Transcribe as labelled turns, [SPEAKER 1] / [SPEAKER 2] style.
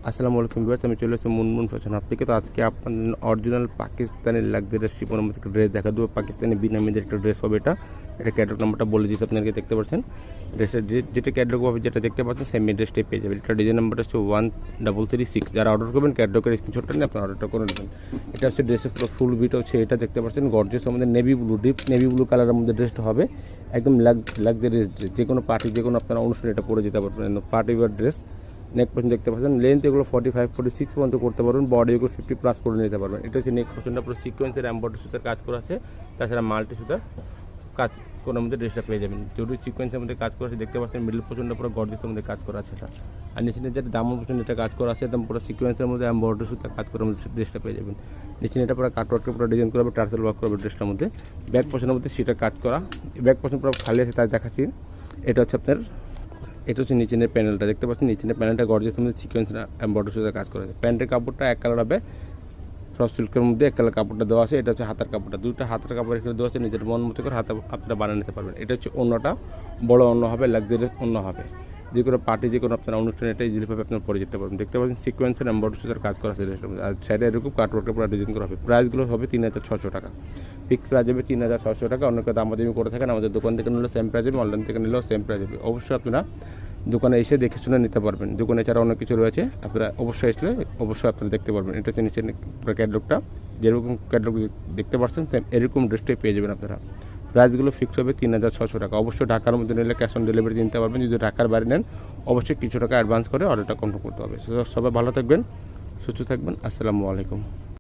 [SPEAKER 1] আসসালামু আলাইকুম ভিউয়ার্স, আমি চলে এসেছি মুনমুন ফ্যাশন হাব থেকে। তো আজকে আপনাদের অরিজিনাল পাকিস্তানি লাক্সারিয়াস শিপনের মধ্যে একটা ড্রেস দেখা দেবো। পাকিস্তানি বিনামিদের একটা ড্রেস হবে এটা ক্যাটালগ নাম্বারটা বলে দিচ্ছি আপনাকে, দেখতে পাচ্ছেন ড্রেসের যেটা ক্যাটালগ হবে, যেটা দেখতে পাচ্ছেন সেম ড্রেসটাই পেয়ে যাবেন। এটা ডিজাইন নাম্বারটা হচ্ছে 1336। যারা অর্ডার করবেন ক্যাটালগের স্ক্রিনশটটা নিয়ে আপনার অর্ডারটা করে নেবেন। এটা হচ্ছে ড্রেসের পুরো ফুল ভিট হচ্ছে, এটা দেখতে পাচ্ছেন গর্জিয়াস আমাদের navy blue, deep navy blue কালারের মধ্যে ড্রেসটা হবে। একদম লাক্সারিয়াস ড্রেস, যে কোনো পার্টি যে কোনো আপনারা অনুষ্ঠানে এটা পরে যেতে পারবেন। Party war dress. নেক পোর্শন দেখতে পাচ্ছেন, লেন্থ এগুলো 45-46 পর্যন্ত করতে পারবেন, বডি এগুলো 50+ করে নিতে পারবেন। এটা হচ্ছে নেক পোর্শনটা পুরো সিকোয়েন্সের এমব্রয়ডারি সুতার কাজ করা আছে, তাছাড়া মাল্টি সুতার কাজ কোনোর মধ্যে ড্রেসটা পেয়ে যাবেন। জরুরি সিকোয়েন্সের মধ্যে কাজ করা আছে, দেখতে পাচ্ছেন মিডল পোর্শনটা পুরো গর্জিয়াসের মধ্যে কাজ করা আছে এটা। আর নিচে যেটা দামন পোর্শন এটা কাজ করা আছে, একদম পুরো সিকোয়েন্সের মধ্যে এমব্রয়ডারি সুতার কাজ করার মধ্যে ড্রেসটা পেয়ে যাবেন। নিচে এটা পুরো কাটওয়ার্কের পুরো ডিজাইন করা হবে, টার্সেল ওয়ার্ক করা হবে ড্রেসটার মধ্যে। ব্যাক পোর্শনের মধ্যে সেটা কাজ করা, ব্যাক পোর্শন পুরো খালি আছে তাই দেখাচ্ছি। এটা হচ্ছে আপনার, এটা হচ্ছে নিচের প্যানেলটা দেখতে পাচ্ছেন, নিচের প্যানেলটা গর্জিয়াস মধ্যে সিকোয়েন্স এমব্রয়ডারি সুতার কাজ করা আছে। প্যান্টের কাপড়টা এক কালার হবে, ফ্রস্ট সিল্কের মধ্যে এক কালার কাপড়টা দেওয়া আছে। এটা হচ্ছে হাতার কাপড়টা, দুইটা হাতের কাপড় এখানে দেওয়া আছে, নিজের মন মতো করে হাতে আপনারা বানিয়ে নিতে পারবেন। এটা হচ্ছে অন্যটা বড় অন্য হবে, লাক্সারিয়াস অন্য হবে, যে কোনো পার্টি যে কোনো আপনার অনুষ্ঠানে এটা ইজিলিভাবে আপনার পরে যেতে পারবেন। দেখতে পাচ্ছেন সিকোয়েন্সের এমব্রয়ডারি সুতার কাজ করা আছে ড্রেসটার মধ্যে। আর সাইডে এরকম কাটওয়ার্কের পুরো ডিজাইন করা হবে। প্রাইসগুলো হবে 3600 টাকা, ফিক্সড প্রাইস হবে 3600 টাকা। অনেক দামাদামি করে থাকেন, আমাদের দোকান থেকে নিলেও সেম প্রাইস হবে, অনলাইন থেকে নিলেও সেম প্রাইস হবে। অবশ্যই আপনারা দোকানে এসে দেখে শুনে নিতে পারবেন। দোকানে ছাড়া অনেক কিছু রয়েছে, আপনারা অবশ্যই আসলে অবশ্যই আপনারা দেখতে পারবেন। এটা হচ্ছে নিচে ক্যাটালগটা, যেরকম ক্যাটালগ দেখতে পাচ্ছেন সেম এরকম ড্রেসটাই পেয়ে যাবেন আপনারা। প্রাইসগুলো ফিক্সড হবে 3600 টাকা। অবশ্যই ঢাকার মধ্যে নিলে ক্যাশ অন ডেলিভারি দিতে পারবেন। যদি ঢাকার বাইরে নেন অবশ্যই কিছু টাকা অ্যাডভান্স করে অর্ডারটা কনফার্ম করতে হবে। সবাই ভালো থাকবেন, সুস্থ থাকবেন। আসসালামু আলাইকুম।